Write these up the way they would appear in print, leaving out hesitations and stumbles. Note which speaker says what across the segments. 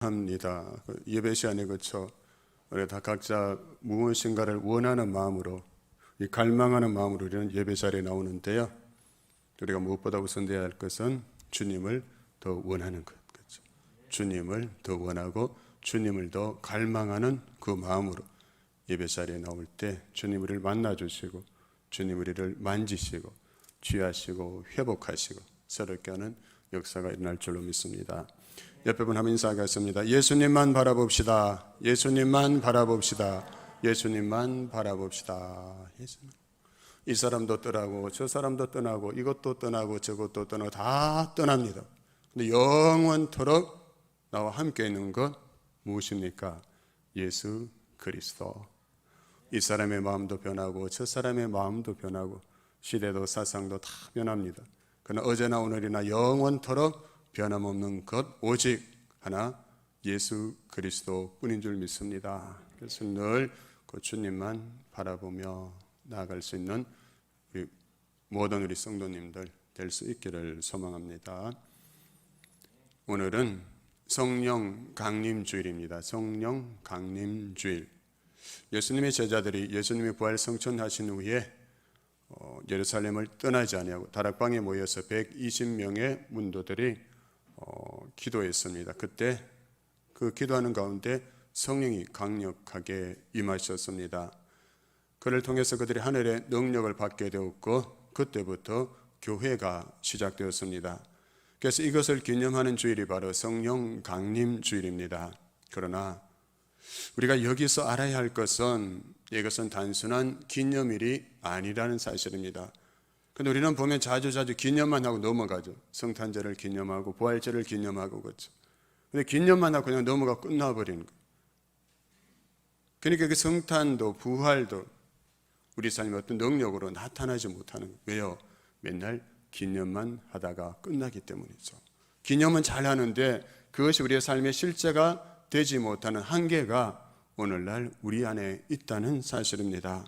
Speaker 1: 합니다. 예배 시간에 그쳐 우리 다 각자 무엇인가를 원하는 마음으로, 이 갈망하는 마음으로 우리는 예배 자리에 나오는데요. 우리가 무엇보다 우선돼야 할 것은 주님을 더 원하는 것. 그렇죠? 주님을 더 원하고 주님을 더 갈망하는 그 마음으로 예배 자리에 나올 때 주님 우리를 만나 주시고 주님 우리를 만지시고 취하시고 회복하시고 새롭게 하는 역사가 일어날 줄로 믿습니다. 옆에 분 한번 인사하겠습니다. 예수님만 바라봅시다. 예수님만 바라봅시다. 예수님만 바라봅시다. 예수님. 이 사람도 떠나고 저 사람도 떠나고 이것도 떠나고 저것도 떠나고 다 떠납니다. 근데 영원토록 나와 함께 있는 것 무엇입니까? 예수 그리스도. 이 사람의 마음도 변하고 저 사람의 마음도 변하고 시대도 사상도 다 변합니다. 그러나 어제나 오늘이나 영원토록 변함없는 것 오직 하나 예수 그리스도 뿐인 줄 믿습니다. 그래서 늘 그 주님만 바라보며 나아갈 수 있는 우리 모든 우리 성도님들 될 수 있기를 소망합니다. 오늘은 성령 강림 주일입니다. 성령 강림 주일. 예수님의 제자들이 예수님이 부활 성천하신 후에 예루살렘을 떠나지 아니하고 다락방에 모여서 120명의 문도들이 기도했습니다. 그때 그 기도하는 가운데 성령이 강력하게 임하셨습니다. 그를 통해서 그들이 하늘의 능력을 받게 되었고 그때부터 교회가 시작되었습니다. 그래서 이것을 기념하는 주일이 바로 성령 강림 주일입니다. 그러나 우리가 여기서 알아야 할 것은 이것은 단순한 기념일이 아니라는 사실입니다. 근데 우리는 보면 자주 기념만 하고 넘어가죠. 성탄절을 기념하고 부활절을 기념하고 그렇죠. 근데 기념만 하고 그냥 넘어가 끝나버리는 거예요. 그러니까 그 성탄도 부활도 우리 삶의 어떤 능력으로 나타나지 못하는 거예요. 왜요? 맨날 기념만 하다가 끝나기 때문이죠. 기념은 잘하는데 그것이 우리의 삶의 실제가 되지 못하는 한계가 오늘날 우리 안에 있다는 사실입니다.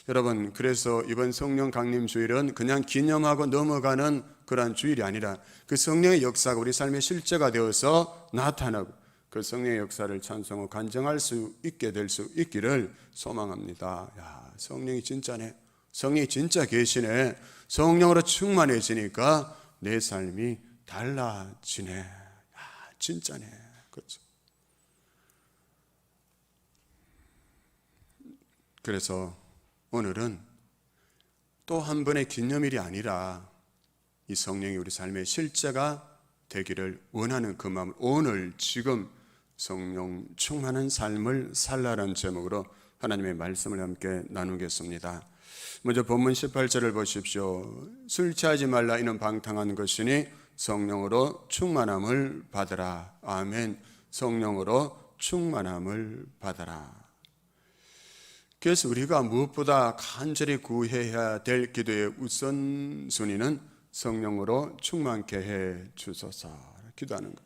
Speaker 1: 여러분, 그래서 이번 성령 강림 주일은 그냥 기념하고 넘어가는 그러한 주일이 아니라 그 성령의 역사가 우리 삶의 실제가 되어서 나타나고 그 성령의 역사를 찬송하고 간증할 수 있게 될 수 있기를 소망합니다. 야, 성령이 진짜네. 성령이 진짜 계시네. 성령으로 충만해지니까 내 삶이 달라지네. 야, 진짜네. 그렇죠. 그래서 오늘은 또 한 번의 기념일이 아니라 이 성령이 우리 삶의 실제가 되기를 원하는 그 마음을 오늘 지금 성령 충만한 삶을 살라라는 제목으로 하나님의 말씀을 함께 나누겠습니다. 먼저 본문 18절을 보십시오. 술 취하지 말라 이는 방탕한 것이니 성령으로 충만함을 받으라. 아멘. 성령으로 충만함을 받아라. 그래서 우리가 무엇보다 간절히 구해야 될 기도의 우선순위는 성령으로 충만케 해 주소서 기도하는 것.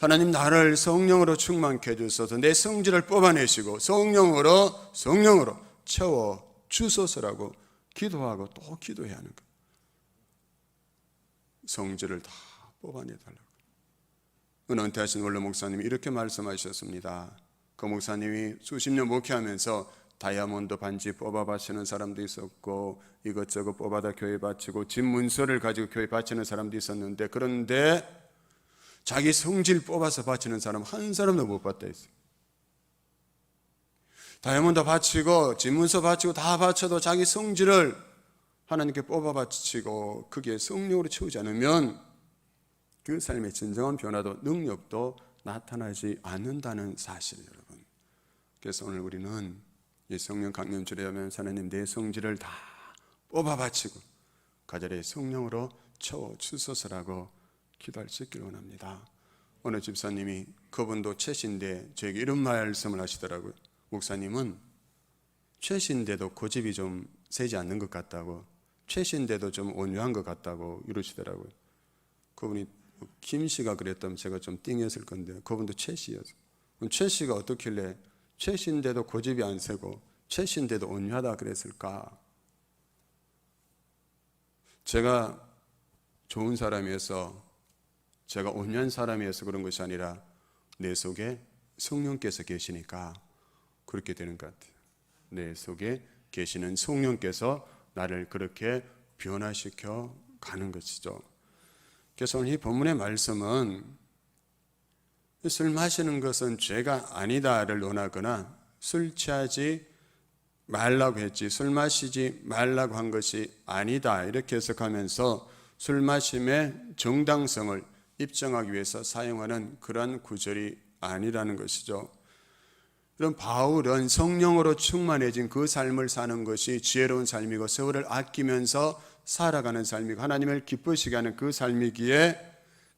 Speaker 1: 하나님 나를 성령으로 충만케 해 주소서. 내 성질을 뽑아내시고 성령으로 채워 주소서라고 기도하고 또 기도해야 하는 것. 성질을 다 뽑아내달라고. 은퇴하신 원로 목사님이 이렇게 말씀하셨습니다. 그 목사님이 수십 년 목회하면서 다이아몬드 반지 뽑아 바치는 사람도 있었고 이것저것 뽑아다 교회 바치고 집 문서를 가지고 교회 바치는 사람도 있었는데 그런데 자기 성질 뽑아서 바치는 사람 한 사람도 못 봤다 했어요. 다이아몬드 바치고 집 문서 바치고 다 바쳐도 자기 성질을 하나님께 뽑아 바치고 그게 성령으로 채우지 않으면 그 삶의 진정한 변화도 능력도 나타나지 않는다는 사실 여러분. 그래서 오늘 우리는 이 성령 강림 주일에 하면서 하나님 내 성질을 다 뽑아 바치고 가절의 성령으로 채워 주소서라고 기도할 수 있기를 원합니다. 어느 집사님이 그분도 최신데 저에게 이런 말씀을 하시더라고요. 목사님은 최신데도 고집이 좀 세지 않는 것 같다고 최신데도 좀 온유한 것 같다고 이러시더라고요. 그분이 김 씨가 그랬다면 제가 좀 띵했을 건데 그분도 최 씨였어요. 그럼 최 씨가 어떻길래 최신데도 고집이 안 세고 최신데도 온유하다 그랬을까? 제가 좋은 사람이어서 제가 온유한 사람이어서 그런 것이 아니라 내 속에 성령께서 계시니까 그렇게 되는 것 같아요. 내 속에 계시는 성령께서 나를 그렇게 변화시켜 가는 것이죠. 그래서 오늘 이 본문의 말씀은 술 마시는 것은 죄가 아니다를 논하거나 술 취하지 말라고 했지 술 마시지 말라고 한 것이 아니다 이렇게 해석하면서 술 마심의 정당성을 입증하기 위해서 사용하는 그러한 구절이 아니라는 것이죠. 그럼 바울은 성령으로 충만해진 그 삶을 사는 것이 지혜로운 삶이고 세월을 아끼면서 살아가는 삶이고 하나님을 기쁘시게 하는 그 삶이기에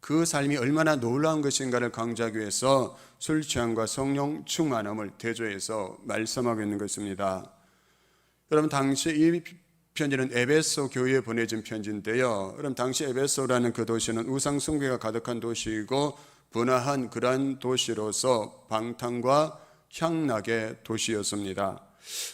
Speaker 1: 그 삶이 얼마나 놀라운 것인가를 강조하기 위해서 술 취함과 성령 충만함을 대조해서 말씀하고 있는 것입니다. 여러분 당시 이 편지는 에베소 교회에 보내진 편지인데요. 그럼 당시 에베소라는 그 도시는 우상 숭배가 가득한 도시이고 분화한 그러한 도시로서 방탕과 향락의 도시였습니다.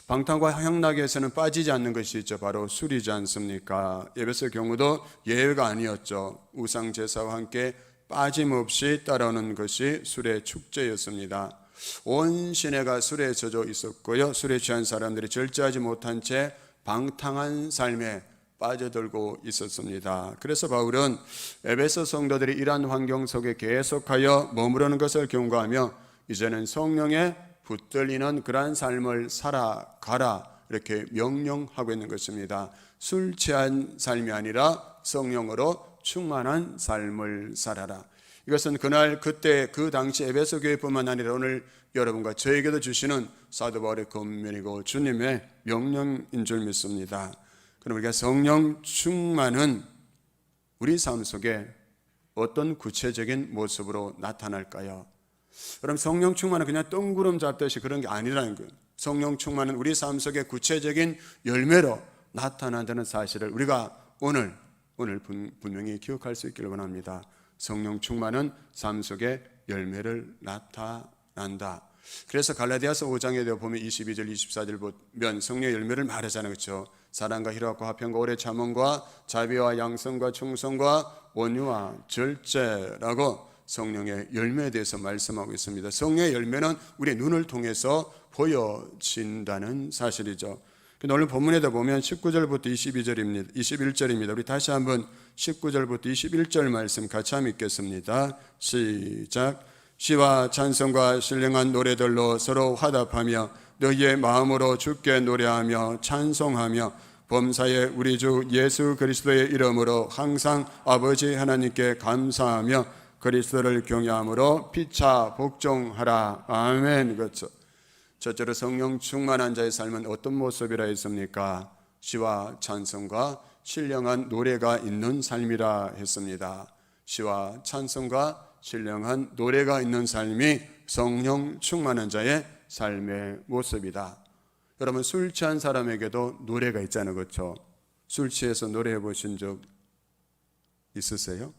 Speaker 1: 방탕과 향락에서는 빠지지 않는 것이 있죠. 바로 술이지 않습니까? 에베소 경우도 예외가 아니었죠. 우상 제사와 함께 빠짐없이 따라오는 것이 술의 축제였습니다. 온 시내가 술에 젖어 있었고요. 술에 취한 사람들이 절제하지 못한 채 방탕한 삶에 빠져들고 있었습니다. 그래서 바울은 에베소 성도들이 이러한 환경 속에 계속하여 머무르는 것을 경고하며 이제는 성령에 붙들리는 그러한 삶을 살아가라 이렇게 명령하고 있는 것입니다. 술 취한 삶이 아니라 성령으로 충만한 삶을 살아라. 이것은 그날 그때 그 당시 에베소 교회뿐만 아니라 오늘 여러분과 저에게도 주시는 사도 바울의 권면이고 주님의 명령인 줄 믿습니다. 그럼 우리가 성령 충만은 우리 삶 속에 어떤 구체적인 모습으로 나타날까요? 그럼 성령 충만은 그냥 뜬구름 잡듯이 그런 게 아니라는 거예요. 성령 충만은 우리 삶 속에 구체적인 열매로 나타난다는 사실을 우리가 오늘 분명히 기억할 수 있기를 원합니다. 성령 충만은 삶 속에 열매를 나타난다. 그래서 갈라디아서 5장에 보면 22절 24절 보면 성령의 열매를 말하잖아요. 그렇죠? 사랑과 희락과 화평과 오래 참음과 자비와 양성과 충성과 온유와 절제라고 성령의 열매에 대해서 말씀하고 있습니다. 성령의 열매는 우리의 눈을 통해서 보여진다는 사실이죠. 오늘 본문에다 보면 19절부터 21절입니다. 우리 다시 한번 19절부터 21절 말씀 같이 한번 읽겠습니다. 시작. 시와 찬송과 신령한 노래들로 서로 화답하며 너희의 마음으로 주께 노래하며 찬송하며 범사의 우리 주 예수 그리스도의 이름으로 항상 아버지 하나님께 감사하며 그리스도를 경외함으로 피차 복종하라. 아멘. 그렇죠. 첫째로 성령 충만한 자의 삶은 어떤 모습이라 했습니까? 시와 찬송과 신령한 노래가 있는 삶이라 했습니다. 시와 찬송과 신령한 노래가 있는 삶이 성령 충만한 자의 삶의 모습이다. 여러분 술 취한 사람에게도 노래가 있잖아요. 그렇죠? 술 취해서 노래해 보신 적 있으세요?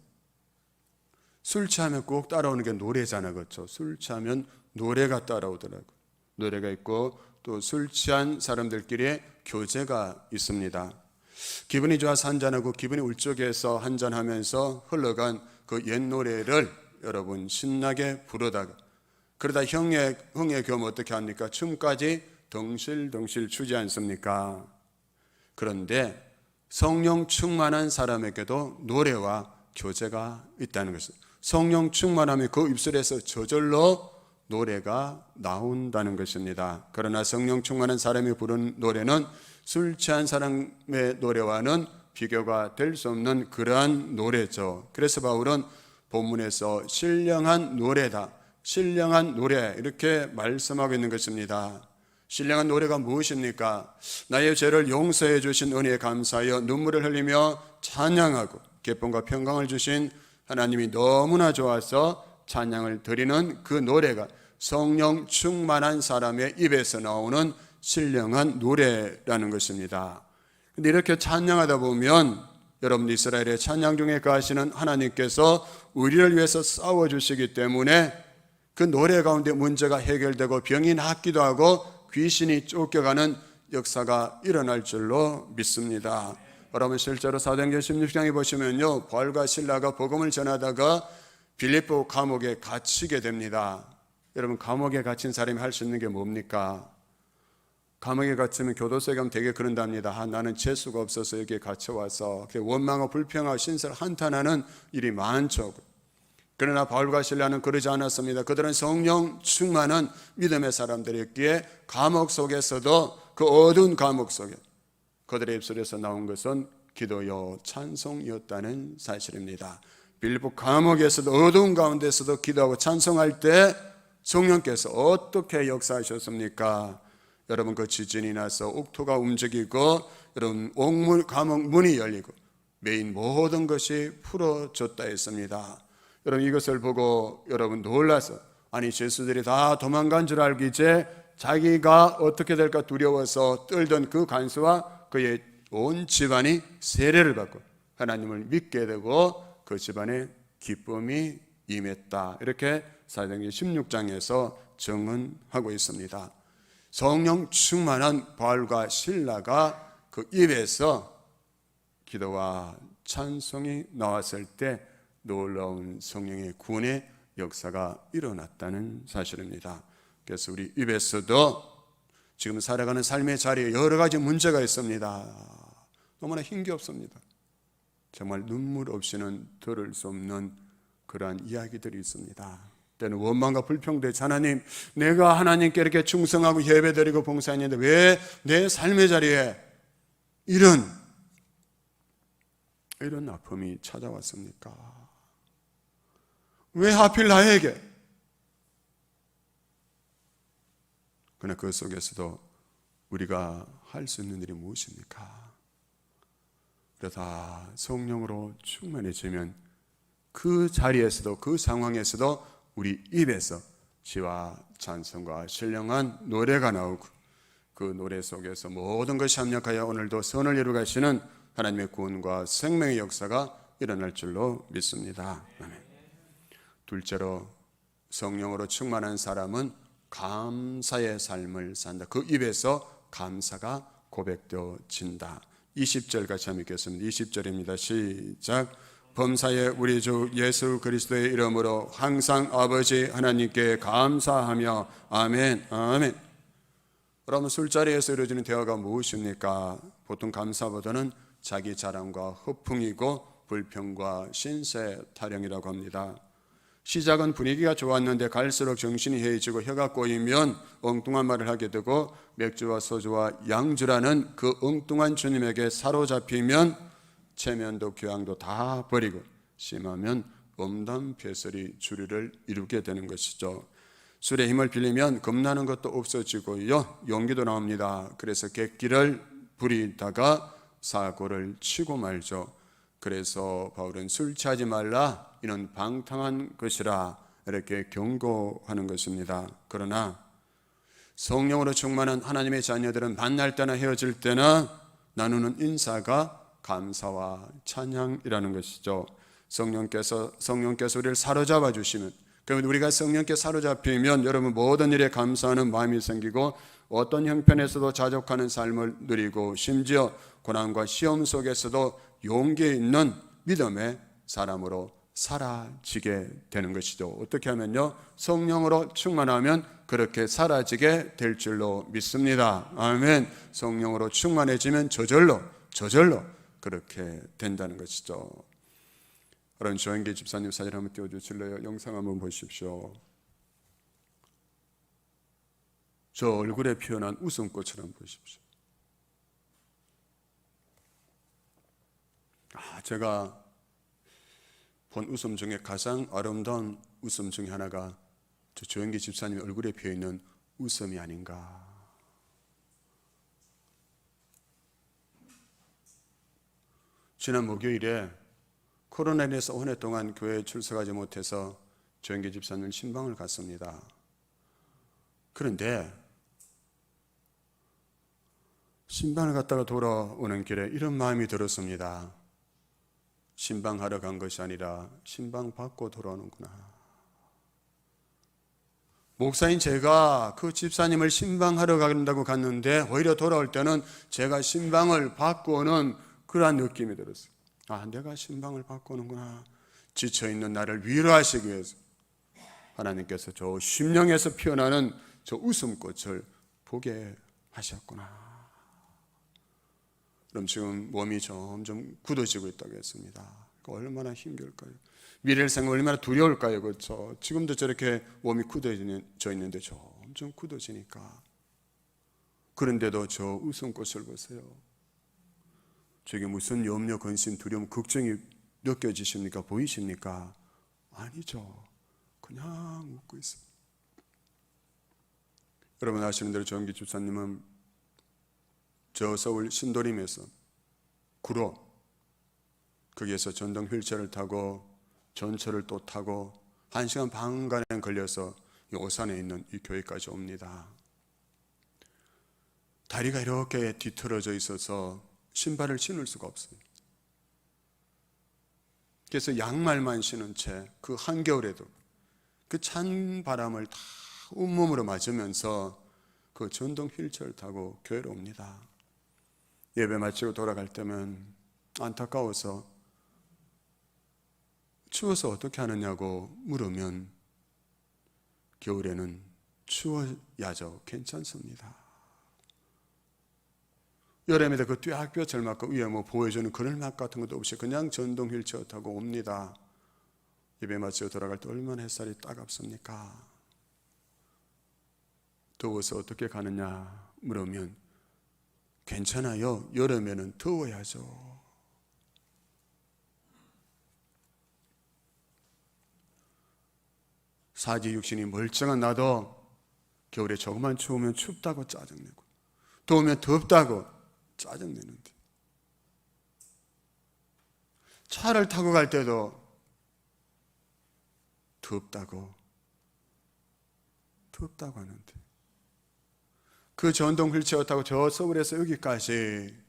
Speaker 1: 술 취하면 꼭 따라오는 게 노래잖아요. 그렇죠? 술 취하면 노래가 따라오더라고요. 노래가 있고 또 술 취한 사람들끼리의 교제가 있습니다. 기분이 좋아서 한잔하고 기분이 울적해서 한잔하면서 흘러간 그 옛 노래를 여러분 신나게 부르다가 그러다 흥에 겨우면 어떻게 합니까? 춤까지 덩실덩실 추지 않습니까? 그런데 성령 충만한 사람에게도 노래와 교제가 있다는 것입니다. 성령 충만하면 그 입술에서 저절로 노래가 나온다는 것입니다. 그러나 성령 충만한 사람이 부른 노래는 술 취한 사람의 노래와는 비교가 될 수 없는 그러한 노래죠. 그래서 바울은 본문에서 신령한 노래다, 신령한 노래 이렇게 말씀하고 있는 것입니다. 신령한 노래가 무엇입니까? 나의 죄를 용서해 주신 은혜에 감사하여 눈물을 흘리며 찬양하고 기쁨과 평강을 주신 하나님이 너무나 좋아서 찬양을 드리는 그 노래가 성령 충만한 사람의 입에서 나오는 신령한 노래라는 것입니다. 그런데 이렇게 찬양하다 보면 여러분 이스라엘의 찬양 중에 가시는 하나님께서 우리를 위해서 싸워주시기 때문에 그 노래 가운데 문제가 해결되고 병이 낫기도 하고 귀신이 쫓겨가는 역사가 일어날 줄로 믿습니다. 여러분 실제로 사도행전 16장에 보시면요 부활과 신라가 복음을 전하다가 빌립보 감옥에 갇히게 됩니다. 여러분, 감옥에 갇힌 사람이 할 수 있는 게 뭡니까? 감옥에 갇히면 교도소에 가면 되게 그런답니다. 나는 재수가 없어서 여기에 갇혀와서 원망하고 불평하고 신세를 한탄하는 일이 많죠. 그러나 바울과 실라는 그러지 않았습니다. 그들은 성령 충만한 믿음의 사람들이었기에 감옥 속에서도, 그 어두운 감옥 속에 그들의 입술에서 나온 것은 기도요 찬송이었다는 사실입니다. 빌립보 감옥에서도, 어두운 가운데서도 기도하고 찬송할 때 성령께서 어떻게 역사하셨습니까? 여러분, 그 지진이 나서 옥토가 움직이고, 여러분, 감옥 문이 열리고 메인 모든 것이 풀어졌다 했습니다. 여러분, 이것을 보고 여러분 놀라서, 아니 죄수들이 다 도망간 줄 알고 이제 자기가 어떻게 될까 두려워서 떨던 그 간수와 그의 온 집안이 세례를 받고 하나님을 믿게 되고 그 집안에 기쁨이 임했다. 이렇게 사도행전 16장에서 증언하고 있습니다. 성령 충만한 바울과 실라가 그 입에서 기도와 찬송이 나왔을 때 놀라운 성령의 구원의 역사가 일어났다는 사실입니다. 그래서 우리 입에서도 지금 살아가는 삶의 자리에 여러 가지 문제가 있습니다. 너무나 힘겹습니다. 정말 눈물 없이는 들을 수 없는 그러한 이야기들이 있습니다. 때는 원망과 불평도 있지. 하나님, 내가 하나님께 이렇게 충성하고 예배드리고 봉사했는데 왜 내 삶의 자리에 이런 아픔이 찾아왔습니까? 왜 하필 나에게? 그러나 그 속에서도 우리가 할 수 있는 일이 무엇입니까? 그러다 성령으로 충만해지면 그 자리에서도, 그 상황에서도 우리 입에서 시와 찬송과 신령한 노래가 나오고 그 노래 속에서 모든 것이 합력하여 오늘도 선을 이루어 가시는 하나님의 구원과 생명의 역사가 일어날 줄로 믿습니다. 아멘. 둘째로, 성령으로 충만한 사람은 감사의 삶을 산다. 그 입에서 감사가 고백되어진다. 20절 같이 한번 읽겠습니다. 20절입니다. 시작. 범사에 우리 주 예수 그리스도의 이름으로 항상 아버지 하나님께 감사하며. 아멘. 아멘. 여러분, 술자리에서 이루어지는 대화가 무엇입니까? 보통 감사보다는 자기 자랑과 허풍이고 불평과 신세 타령이라고 합니다. 시작은 분위기가 좋았는데 갈수록 정신이 해이지고 혀가 꼬이면 엉뚱한 말을 하게 되고, 맥주와 소주와 양주라는 그 엉뚱한 주님에게 사로잡히면 체면도 교양도 다 버리고 심하면 음담패설이 주류를 이루게 되는 것이죠. 술의 힘을 빌리면 겁나는 것도 없어지고요, 용기도 나옵니다. 그래서 객기를 부리다가 사고를 치고 말죠. 그래서 바울은 술 취하지 말라, 이는 방탕한 것이라 이렇게 경고하는 것입니다. 그러나 성령으로 충만한 하나님의 자녀들은 만날 때나 헤어질 때나 나누는 인사가 감사와 찬양이라는 것이죠. 성령께서 우리를 사로잡아 주시면, 그러면 우리가 성령께 사로잡히면 여러분 모든 일에 감사하는 마음이 생기고 어떤 형편에서도 자족하는 삶을 누리고 심지어 고난과 시험 속에서도 용기 있는 믿음의 사람으로 사라지게 되는 것이죠. 어떻게 하면요, 성령으로 충만하면 그렇게 사라지게 될 줄로 믿습니다. 아멘. 성령으로 충만해지면 저절로 그렇게 된다는 것이죠. 그런 조영기 집사님 사진 한번 띄워주실래요? 영상 한번 보십시오. 저 얼굴에 피어난 웃음꽃을 한번 보십시오. 제가 본 웃음 중에 가장 아름다운 웃음 중에 하나가 저 조영기 집사님 얼굴에 피어있는 웃음이 아닌가. 지난 목요일에 코로나로 인해서 한 해 동안 교회에 출석하지 못해서 조영기 집사님 신방을 갔습니다. 그런데 신방을 갔다가 돌아오는 길에 이런 마음이 들었습니다. 신방하러 간 것이 아니라 신방 받고 돌아오는구나. 목사인 제가 그 집사님을 신방하러 간다고 갔는데 오히려 돌아올 때는 제가 신방을 받고 오는 그러한 느낌이 들었어요. 내가 신방을 받고 오는구나. 지쳐있는 나를 위로하시기 위해서 하나님께서 저 심령에서 피어나는 저 웃음꽃을 보게 하셨구나. 그럼 지금 몸이 점점 굳어지고 있다고 했습니다. 얼마나 힘겨울까요? 미래를 생각하면 얼마나 두려울까요? 그렇죠? 지금도 저렇게 몸이 굳어져 있는데 점점 굳어지니까. 그런데도 저 웃음꽃을 보세요. 저게 무슨 염려, 근심, 두려움, 걱정이 느껴지십니까? 보이십니까? 아니죠. 그냥 웃고 있습니다. 여러분 아시는 대로 정기 집사님은 저 서울 신도림에서 구로 거기에서 전동 휠체어를 타고 전철을 또 타고 1시간 반가량 걸려서 이 오산에 있는 이 교회까지 옵니다. 다리가 이렇게 뒤틀어져 있어서 신발을 신을 수가 없어요. 그래서 양말만 신은 채 그 한겨울에도 그 찬 바람을 다 온몸으로 맞으면서 그 전동 휠체어를 타고 교회로 옵니다. 예배 마치고 돌아갈 때면 안타까워서 추워서 어떻게 하느냐고 물으면 겨울에는 추워야죠. 괜찮습니다. 여름에도 그 뙤약볕을 맞고 위에 뭐 보여주는 그늘막 같은 것도 없이 그냥 전동 휠체어 타고 옵니다. 예배 마치고 돌아갈 때 얼마나 햇살이 따갑습니까? 더워서 어떻게 가느냐 물으면 괜찮아요. 여름에는 더워야죠. 사지 육신이 멀쩡한 나도 겨울에 조금만 추우면 춥다고 짜증내고 더우면 덥다고 짜증내는데 차를 타고 갈 때도 덥다고 하는데 그 전동 휠체어 타고 저 서울에서 여기까지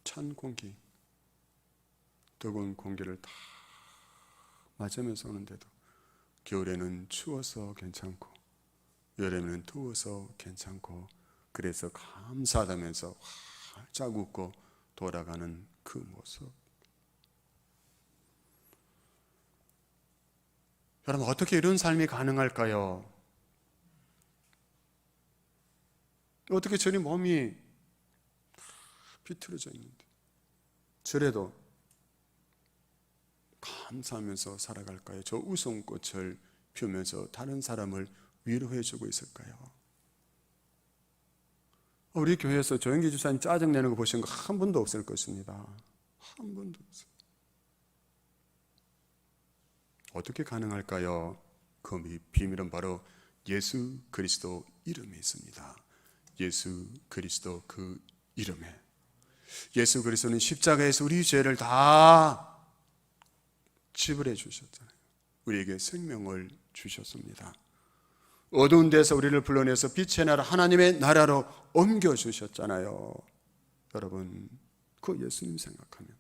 Speaker 1: 찬 공기, 뜨거운 공기를 다 맞으면서 오는데도 겨울에는 추워서 괜찮고 여름에는 더워서 괜찮고 그래서 감사하다면서 활짝 웃고 돌아가는 그 모습. 여러분 어떻게 이런 삶이 가능할까요? 어떻게 저리 몸이 비틀어져 있는데 저래도 감사하면서 살아갈까요? 저 웃음꽃을 피우면서 다른 사람을 위로해주고 있을까요? 우리 교회에서 조영기 집사님 짜증내는 거 보신 거 한 분도 없을 것입니다. 한 분도 없어요. 어떻게 가능할까요? 그 비밀은 바로 예수 그리스도 이름에 있습니다. 예수 그리스도 그 이름에. 예수 그리스도는 십자가에서 우리 죄를 다 지불해 주셨잖아요. 우리에게 생명을 주셨습니다. 어두운 데서 우리를 불러내서 빛의 나라 하나님의 나라로 옮겨주셨잖아요. 여러분 그 예수님 생각하면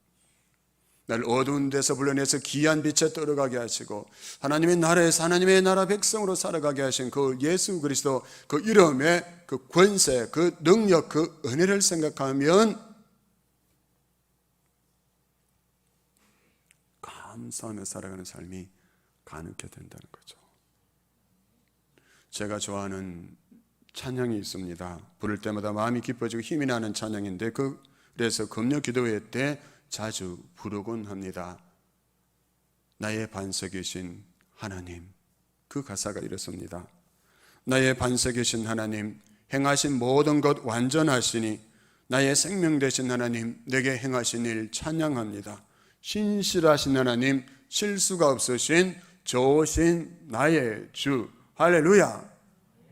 Speaker 1: 나를 어두운 데서 불러내서 귀한 빛에 떨어가게 하시고 하나님의 나라에서 하나님의 나라 백성으로 살아가게 하신 그 예수 그리스도 그 이름의 그 권세, 그 능력, 그 은혜를 생각하면 감사하며 살아가는 삶이 가능하게 된다는 거죠. 제가 좋아하는 찬양이 있습니다. 부를 때마다 마음이 기뻐지고 힘이 나는 찬양인데 그래서 금요 기도회 때 자주 부르곤 합니다. 나의 반석이신 하나님. 그 가사가 이렇습니다. 나의 반석이신 하나님, 행하신 모든 것 완전하시니 나의 생명 되신 하나님, 내게 행하신 일 찬양합니다. 신실하신 하나님, 실수가 없으신 좋으신 나의 주. 할렐루야,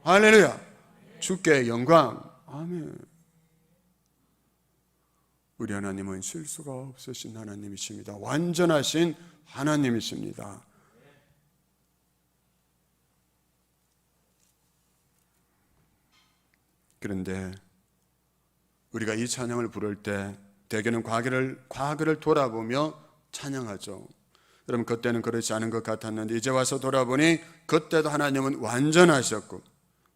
Speaker 1: 할렐루야. 주께 영광. 아멘. 우리 하나님은 실수가 없으신 하나님이십니다. 완전하신 하나님이십니다. 그런데 우리가 이 찬양을 부를 때 대개는 과거를 돌아보며 찬양하죠. 여러분 그때는 그렇지 않은 것 같았는데 이제 와서 돌아보니 그때도 하나님은 완전하셨고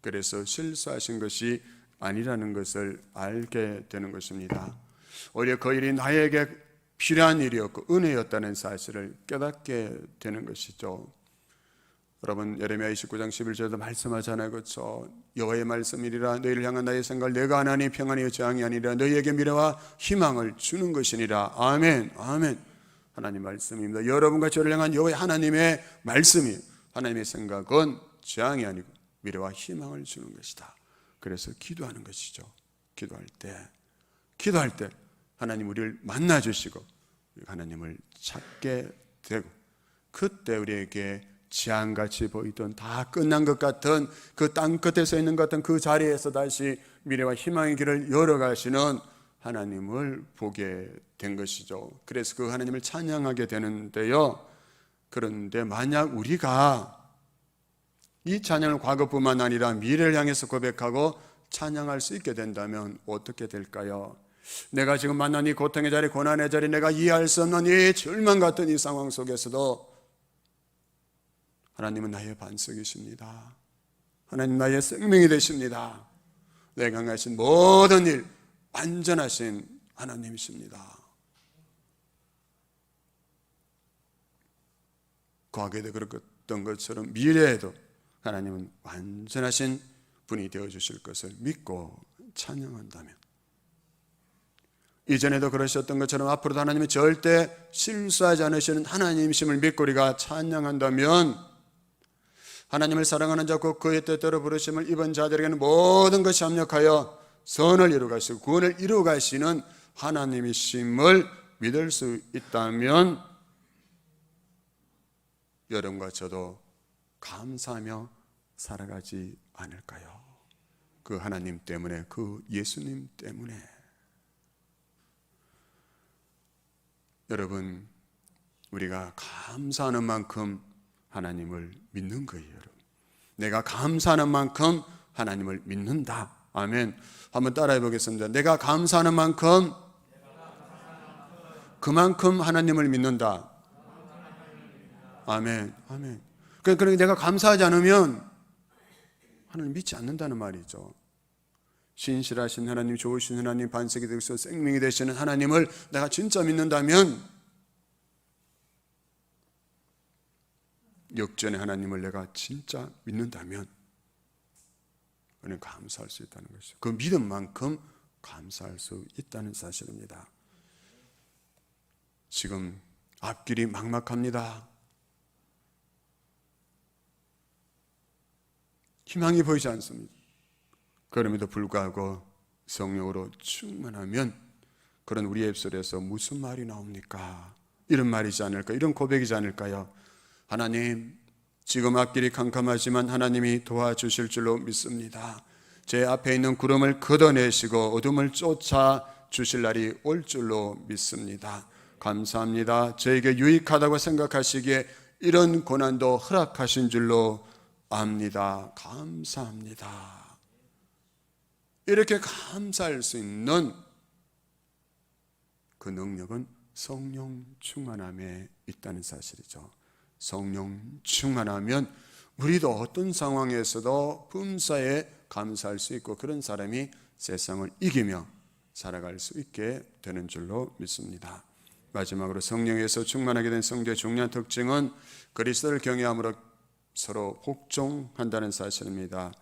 Speaker 1: 그래서 실수하신 것이 아니라는 것을 알게 되는 것입니다. 오히려 그 일이 나에게 필요한 일이었고 은혜였다는 사실을 깨닫게 되는 것이죠. 여러분, 예레미야 29장 11절에도 말씀하잖아요. 그렇죠? 여호와의 말씀이리라. 너희를 향한 나의 생각을 내가 하나니 평안이요 재앙이 아니라 너희에게 미래와 희망을 주는 것이니라. 아멘. 아멘. 하나님 말씀입니다. 여러분과 저를 향한 여호와 하나님의 말씀이, 하나님의 생각은 재앙이 아니고 미래와 희망을 주는 것이다. 그래서 기도하는 것이죠. 기도할 때 하나님 우리를 만나 주시고 하나님을 찾게 되고, 그때 우리에게 재앙같이 보이던 다 끝난 것 같은 그 땅 끝에 서 있는 것 같은 그 자리에서 다시 미래와 희망의 길을 열어가시는 하나님을 보게 된 것이죠. 그래서 그 하나님을 찬양하게 되는데요. 그런데 만약 우리가 이 찬양을 과거뿐만 아니라 미래를 향해서 고백하고 찬양할 수 있게 된다면 어떻게 될까요? 내가 지금 만난 이 고통의 자리, 고난의 자리, 내가 이해할 수 없는 이 절망 같은 이 상황 속에서도 하나님은 나의 반석이십니다. 하나님 나의 생명이 되십니다. 내가 행하신 모든 일 완전하신 하나님이십니다. 과거에도 그랬던 것처럼 미래에도 하나님은 완전하신 분이 되어주실 것을 믿고 찬양한다면, 이전에도 그러셨던 것처럼 앞으로도 하나님이 절대 실수하지 않으시는 하나님이심을 믿고 우리가 찬양한다면, 하나님을 사랑하는 자 곧 그의 뜻대로 부르심을 입은 자들에게는 모든 것이 합력하여 선을 이루가시고 구원을 이루가시는 하나님이심을 믿을 수 있다면 여러분과 저도 감사하며 살아가지 않을까요? 그 하나님 때문에, 그 예수님 때문에. 여러분, 우리가 감사하는 만큼 하나님을 믿는 거예요. 여러분, 내가 감사하는 만큼 하나님을 믿는다. 아멘. 한번 따라해 보겠습니다. 내가 감사하는 만큼 그만큼 하나님을 믿는다. 아멘. 아멘. 그러니까 내가 감사하지 않으면 하나님 믿지 않는다는 말이죠. 신실하신 하나님, 좋으신 하나님, 반석이 되셔서 생명이 되시는 하나님을 내가 진짜 믿는다면, 역전의 하나님을 내가 진짜 믿는다면 우리는 감사할 수 있다는 것이죠. 그 믿음만큼 감사할 수 있다는 사실입니다. 지금 앞길이 막막합니다. 희망이 보이지 않습니다. 그럼에도 불구하고 성령으로 충만하면 그런 우리의 입술에서 무슨 말이 나옵니까? 이런 말이지 않을까? 이런 고백이지 않을까요? 하나님, 지금 앞길이 캄캄하지만 하나님이 도와주실 줄로 믿습니다. 제 앞에 있는 구름을 걷어내시고 어둠을 쫓아 주실 날이 올 줄로 믿습니다. 감사합니다. 저에게 유익하다고 생각하시기에 이런 고난도 허락하신 줄로 압니다. 감사합니다. 이렇게 감사할 수 있는 그 능력은 성령 충만함에 있다는 사실이죠. 성령 충만하면 우리도 어떤 상황에서도 범사에 감사할 수 있고, 그런 사람이 세상을 이기며 살아갈 수 있게 되는 줄로 믿습니다. 마지막으로 성령에서 충만하게 된 성도의 중요한 특징은 그리스도를 경외함으로 서로 복종한다는 사실입니다.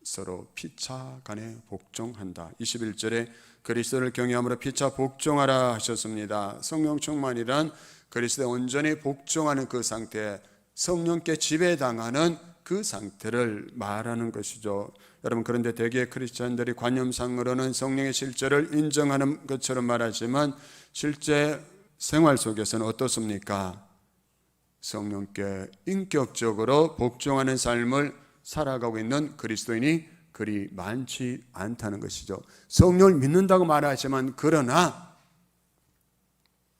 Speaker 1: 서로 피차 간에 복종한다. 21절에 그리스도를 경외함으로 피차 복종하라 하셨습니다. 성령 충만이란 그리스도에 온전히 복종하는 그 상태, 성령께 지배당하는 그 상태를 말하는 것이죠. 여러분, 그런데 대개 크리스찬들이 관념상으로는 성령의 실제를 인정하는 것처럼 말하지만 실제 생활 속에서는 어떻습니까? 성령께 인격적으로 복종하는 삶을 살아가고 있는 그리스도인이 그리 많지 않다는 것이죠. 성령을 믿는다고 말하지만 그러나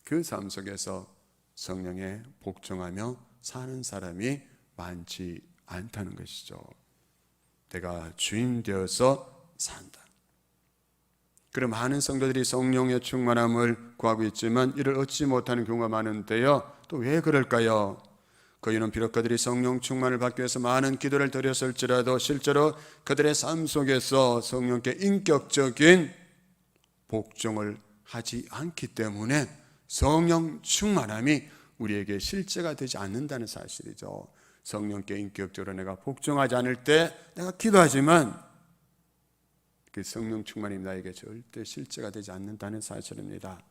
Speaker 1: 그 삶 속에서 성령에 복종하며 사는 사람이 많지 않다는 것이죠. 내가 주인 되어서 산다. 그럼 많은 성도들이 성령의 충만함을 구하고 있지만 이를 얻지 못하는 경우가 많은데요. 또 왜 그럴까요? 그 이유는 비록 그들이 성령 충만을 받기 위해서 많은 기도를 드렸을지라도 실제로 그들의 삶 속에서 성령께 인격적인 복종을 하지 않기 때문에 성령 충만함이 우리에게 실제가 되지 않는다는 사실이죠. 성령께 인격적으로 내가 복종하지 않을 때 내가 기도하지만 그 성령 충만이 나에게 절대 실제가 되지 않는다는 사실입니다.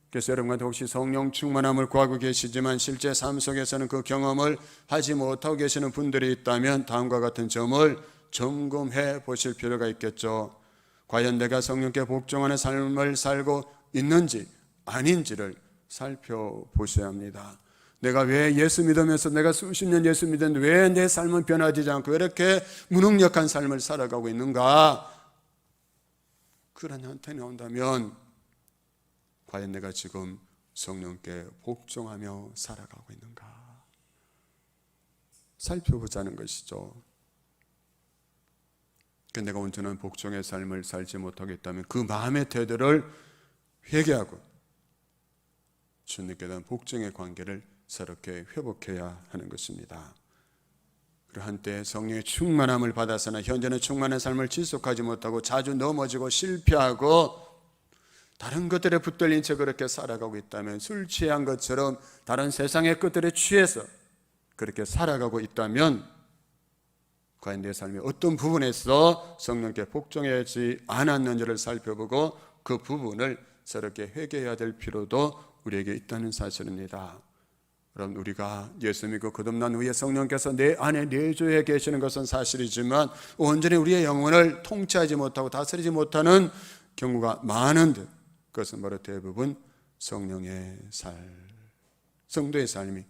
Speaker 1: 그래서 여러분한테 혹시 성령 충만함을 구하고 계시지만 실제 삶 속에서는 그 경험을 하지 못하고 계시는 분들이 있다면 다음과 같은 점을 점검해 보실 필요가 있겠죠. 과연 내가 성령께 복종하는 삶을 살고 있는지 아닌지를 살펴보셔야 합니다. 내가 왜 예수 믿으면서 내가 수십 년 예수 믿었는데 왜 내 삶은 변화되지 않고 왜 이렇게 무능력한 삶을 살아가고 있는가? 그런 현상이 나온다면 과연 내가 지금 성령께 복종하며 살아가고 있는가? 살펴보자는 것이죠. 내가 온전한 복종의 삶을 살지 못하겠다면 그 마음의 태도를 회개하고 주님께 대한 복종의 관계를 새롭게 회복해야 하는 것입니다. 그리고 한때 성령의 충만함을 받아서나 현재는 충만한 삶을 지속하지 못하고 자주 넘어지고 실패하고 다른 것들에 붙들린 채 그렇게 살아가고 있다면, 술 취한 것처럼 다른 세상의 것들에 취해서 그렇게 살아가고 있다면 과연 내 삶의 어떤 부분에서 성령께 복종하지 않았는지를 살펴보고 그 부분을 새롭게 회개해야 될 필요도 우리에게 있다는 사실입니다. 여러분, 우리가 예수 믿고 거듭난 후에 성령께서 내 안에 내주해 계시는 것은 사실이지만 온전히 우리의 영혼을 통치하지 못하고 다스리지 못하는 경우가 많은데, 그것은 바로 대부분 성령의 성도의 삶이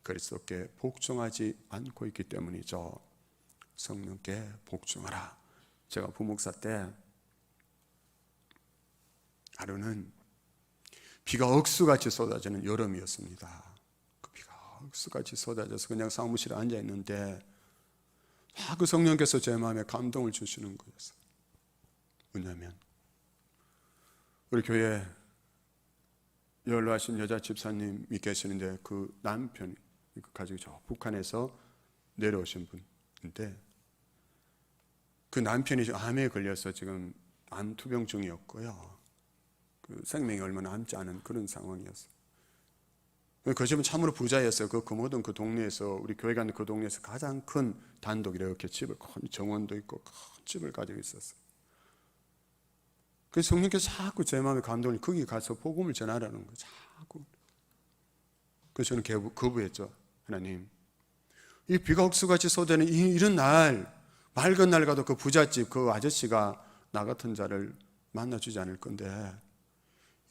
Speaker 1: 그리스도께 복종하지 않고 있기 때문이죠. 성령께 복종하라. 제가 부목사 때 하루는 비가 억수같이 쏟아지는 여름이었습니다. 그 비가 억수같이 쏟아져서 그냥 사무실에 앉아 있는데 그 성령께서 제 마음에 감동을 주시는 거였어요. 뭐냐면 우리 교회에 연로하신 여자 집사님이 계시는데 그 남편이 그 가족이 저 북한에서 내려오신 분인데 그 남편이 암에 걸려서 지금 암 투병중이었고요. 그 생명이 얼마 남지 않은 그런 상황이었어요. 그 집은 참으로 부자였어요. 그 모든 그 동네에서, 우리 교회가 있는 그 동네에서 가장 큰 단독 이렇게 집을, 큰 정원도 있고 큰 집을 가지고 있었어요. 그래서 성령께서 자꾸 제 마음에 감동을, 거기 가서 복음을 전하라는 거예요. 자꾸. 그래서 저는 거부했죠. 하나님, 이 비가 억수같이 쏟아지는 이런 날, 맑은 날 가도 그 부잣집 그 아저씨가 나 같은 자를 만나주지 않을 건데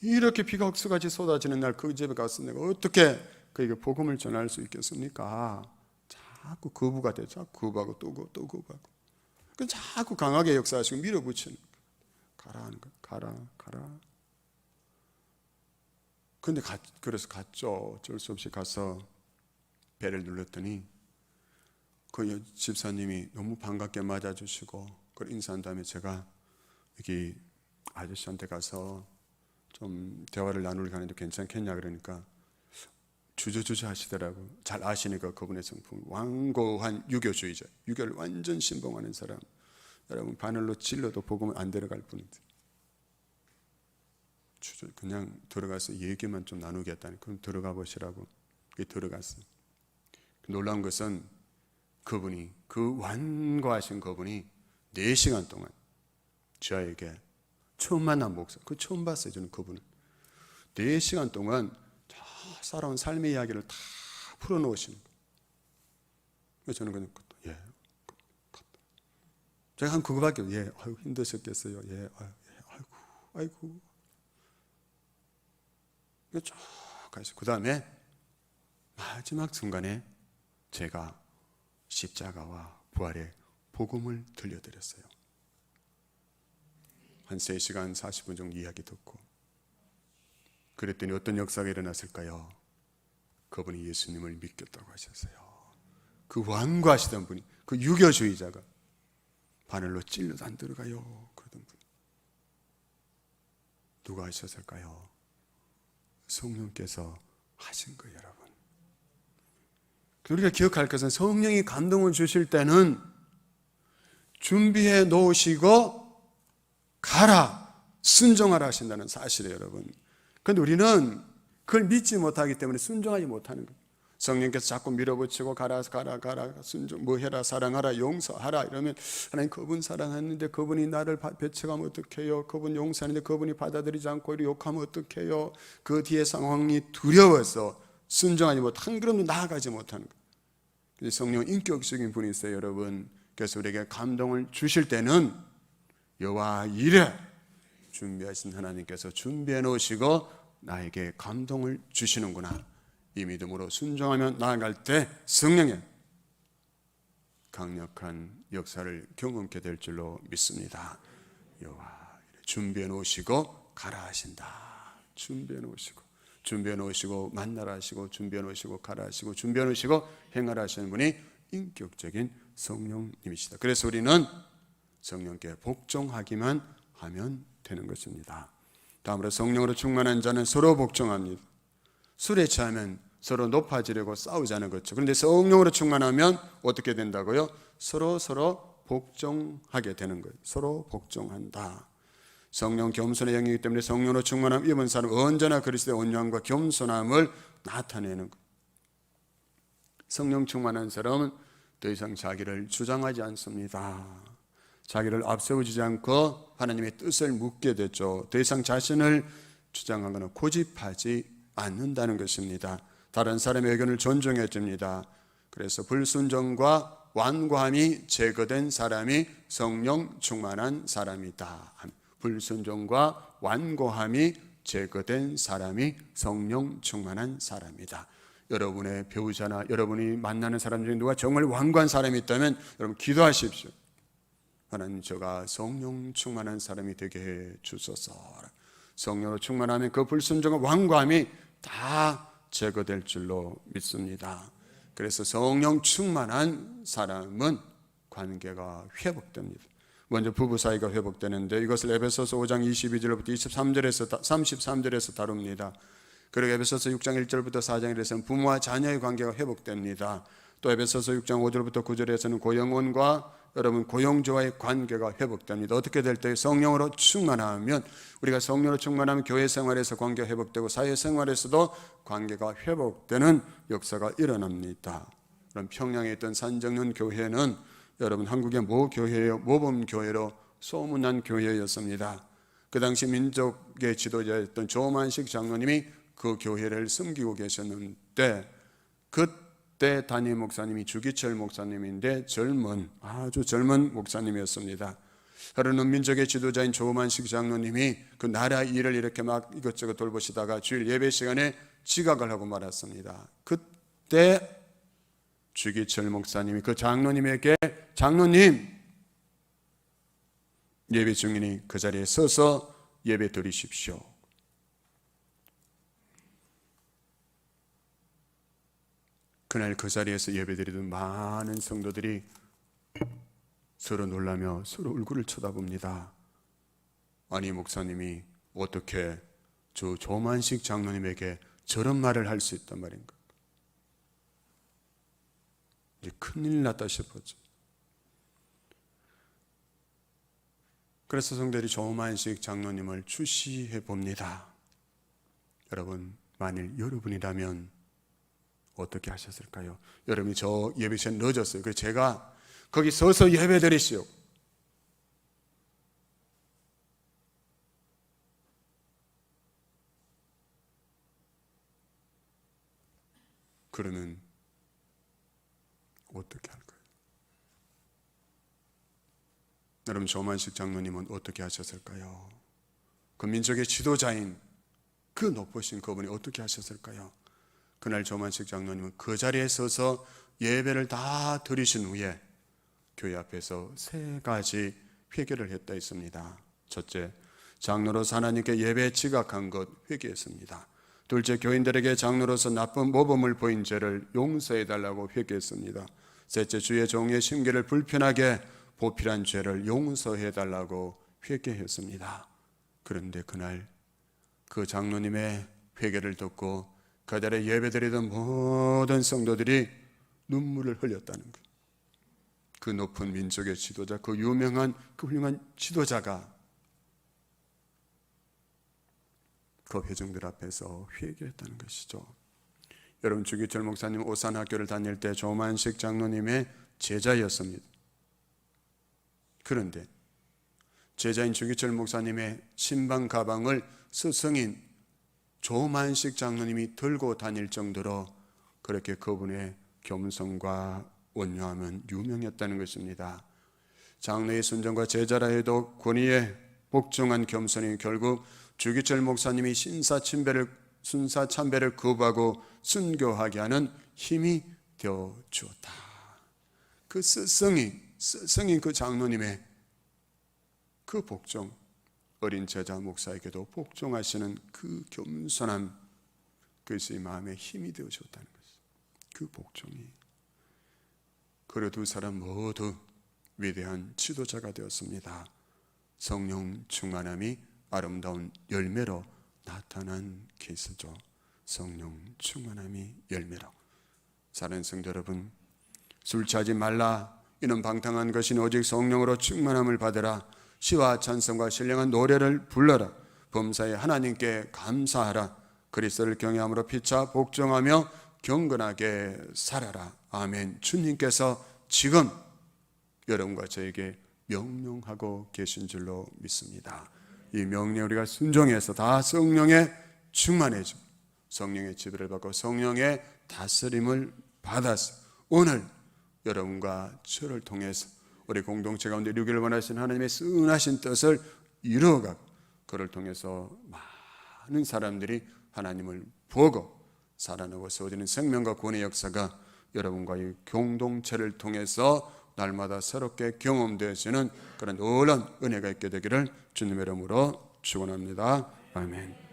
Speaker 1: 이렇게 비가 억수같이 쏟아지는 날 그 집에 가서 내가 어떻게 그에게 복음을 전할 수 있겠습니까? 자꾸 거부가 돼. 자꾸 거부하고 또 거부하고. 자꾸 강하게 역사하시고 밀어붙이는 거예요. 가라 하는 거예요. 가라. 근데 그래서 갔죠. 어쩔 수 없이 가서 배를 눌렀더니 그 집사님이 너무 반갑게 맞아주시고 그걸 인사한 다음에 제가 여기 아저씨한테 가서 좀 대화를 나누려고 하는데 괜찮겠냐 그러니까 주저주저 하시더라고. 잘 아시니까 그분의 성품, 완고한 유교주의자, 유교를 완전 신봉하는 사람. 여러분, 바늘로 찔러도 복음은 안 들어갈 뿐인데 그냥 들어가서 얘기만 좀 나누겠다니. 그럼 들어가 보시라고. 들어갔어요. 놀라운 것은 그분이, 그 완고하신 그분이 4시간 동안 저에게 처음 만난 목사, 그 처음 봤어요. 저는 그분을 4시간 동안 다 살아온 삶의 이야기를 다 풀어놓으시는 거예요. 그래서 저는 그냥 제가 한 그거밖에, 아이고 힘드셨겠어요. 아이고. 쭉 가시고 그 다음에 마지막 순간에 제가 십자가와 부활의 복음을 들려드렸어요. 한 3시간 40분 정도 이야기 듣고 그랬더니 어떤 역사가 일어났을까요? 그분이 예수님을 믿겠다고 하셨어요. 그 완고하시던 분이, 그 유교주의자가 바늘로 찔러도 안 들어가요 그러던 분, 누가 하셨을까요? 성령께서 하신 거예요. 여러분, 우리가 기억할 것은 성령이 감동을 주실 때는 준비해 놓으시고 가라, 순종하라 하신다는 사실이에요. 여러분, 그런데 우리는 그걸 믿지 못하기 때문에 순종하지 못하는 거예요. 성령께서 자꾸 밀어붙이고 가라 순종 뭐 해라 사랑하라 용서하라 이러면 하나님 그분 사랑하는데 그분이 나를 배척하면 어떡해요? 그분 용서하는데 그분이 받아들이지 않고 이렇게 욕하면 어떡해요? 그 뒤에 상황이 두려워서 순종하지 못, 한 걸음도 나아가지 못하는 거예요. 성령은 인격적인 분이세요, 여러분. 그래서 우리에게 감동을 주실 때는 여호와 이래 준비하신 하나님께서 준비해 놓으시고 나에게 감동을 주시는구나. 이 믿음으로 순종하며 나아갈 때 성령의 강력한 역사를 경험케 될 줄로 믿습니다. 여호와 준비해 놓으시고 가라 하신다. 준비해 놓으시고 만나라 하시고 준비해 놓으시고 가라 하시고 준비해 놓으시고 행하라 하시는 분이 인격적인 성령님이시다. 그래서 우리는 성령께 복종하기만 하면 되는 것입니다. 다음으로 성령으로 충만한 자는 서로 복종합니다. 술에 취하면 서로 높아지려고 싸우자는 거죠. 그런데 성령으로 충만하면 어떻게 된다고요? 서로 복종하게 되는 거예요. 서로 복종한다. 성령 겸손의 영이기 때문에 성령으로 충만함 입은 사람은 언제나 그리스도의 온유함과 겸손함을 나타내는 거예요. 성령 충만한 사람은 더 이상 자기를 주장하지 않습니다. 자기를 앞세우지 않고 하나님의 뜻을 묻게 되죠. 더 이상 자신을 주장하거나 고집하지 않는다는 것입니다. 다른 사람의 의견을 존중해 줍니다. 그래서 불순종과 완고함이 제거된 사람이 성령 충만한 사람이다. 불순종과 완고함이 제거된 사람이 성령 충만한 사람이다. 여러분의 배우자나 여러분이 만나는 사람 중에 누가 정말 완고한 사람이 있다면 여러분 기도하십시오. 하나님, 저가 성령 충만한 사람이 되게 해 주소서. 성령으로 충만하면 그 불순종과 완고함이 다 제거될 줄로 믿습니다. 그래서 성령 충만한 사람은 관계가 회복됩니다. 먼저 부부 사이가 회복되는데 이것을 에베소서 5장 22절부터 33절에서 다룹니다. 그리고 에베소서 6장 1절부터 4장 1절에서는 부모와 자녀의 관계가 회복됩니다. 또 에베소서 6장 5절부터 9절에서는 고영혼과 여러분 고용주와의 관계가 회복됩니다. 어떻게 될 때? 성령으로 충만하면, 우리가 성령으로 충만하면 교회 생활에서 관계가 회복되고 사회 생활에서도 관계가 회복되는 역사가 일어납니다. 그럼 평양에 있던 산정륜 교회는 여러분 한국의 모교회요, 모범교회로 소문난 교회였습니다. 그 당시 민족의 지도자였던 조만식 장로님이 그 교회를 섬기고 계셨는데 그때 담임 목사님이 주기철 목사님인데 아주 젊은 목사님이었습니다. 하루는 민족의 지도자인 조만식 장로님이 그 나라 일을 이렇게 막 이것저것 돌보시다가 주일 예배 시간에 지각을 하고 말았습니다. 그때 주기철 목사님이 그 장로님에게 장로님, 예배 중이니 그 자리에 서서 예배 드리십시오. 그날 그 자리에서 예배드리던 많은 성도들이 서로 놀라며 서로 얼굴을 쳐다봅니다. 아니, 목사님이 어떻게 저 조만식 장로님에게 저런 말을 할 수 있단 말인가? 이제 큰일 났다 싶었죠. 그래서 성도들이 조만식 장로님을 추시해 봅니다. 여러분, 만일 여러분이라면 어떻게 하셨을까요? 여러분이 저 예배 시간 늦었어요. 그래서 제가 거기 서서 예배 드리시오. 그러면 어떻게 할까요? 여러분, 조만식 장로님은 어떻게 하셨을까요? 그 민족의 지도자인 그 높으신 그분이 어떻게 하셨을까요? 그날 조만식 장로님은 그 자리에 서서 예배를 다 드리신 후에 교회 앞에서 3가지 회개를 했다 했습니다. 첫째, 장로로서 하나님께 예배에 지각한 것 회개했습니다. 둘째, 교인들에게 장로로서 나쁜 모범을 보인 죄를 용서해달라고 회개했습니다. 셋째, 주의 종의 심기를 불편하게 보필한 죄를 용서해달라고 회개했습니다. 그런데 그날 그 장로님의 회개를 듣고 그 자리에 예배드리던 모든 성도들이 눈물을 흘렸다는 것. 그 높은 민족의 지도자, 그 유명한 그 훌륭한 지도자가 그 회중들 앞에서 회개했다는 것이죠. 여러분, 주기철 목사님 오산학교를 다닐 때 조만식 장로님의 제자였습니다. 그런데 제자인 주기철 목사님의 신방 가방을 스승인 조만식 장로님이 들고 다닐 정도로 그렇게 그분의 겸손과 온유함은 유명했다는 것입니다. 장로의 순종과 제자라 해도 권위에 복종한 겸손이 결국 주기철 목사님이 순사참배를 거부하고 순교하게 하는 힘이 되어 주었다. 그 스승인 그 장로님의 그 복종, 어린 제자 목사에게도 복종하시는 그 겸손함, 그것이 마음의 힘이 되어 주었다는 것입니다. 그 복종이. 그 두 사람 모두 위대한 지도자가 되었습니다. 성령 충만함이 아름다운 열매로 나타난 케이스죠. 성령 충만함이 열매로. 사랑하는 성도 여러분, 술 취하지 말라. 이는 방탕한 것이니 오직 성령으로 충만함을 받으라. 시와 찬송과 신령한 노래를 불러라. 범사에 하나님께 감사하라. 그리스도를 경외함으로 피차 복종하며 경건하게 살아라. 아멘. 주님께서 지금 여러분과 저에게 명령하고 계신 줄로 믿습니다. 이 명령에 우리가 순종해서 다 성령에 충만해져 성령의 지도를 받고 성령의 다스림을 받아서 오늘 여러분과 저를 통해서 우리 공동체 가운데 이루기를 원하시는 하나님의 선하신 뜻을 이루어가고 그를 통해서 많은 사람들이 하나님을 보고 살아나고 세워지는 생명과 구원의 역사가 여러분과의 공동체를 통해서 날마다 새롭게 경험되어지는 그런 놀라운 은혜가 있게 되기를 주님의 이름으로 축원합니다. 아멘.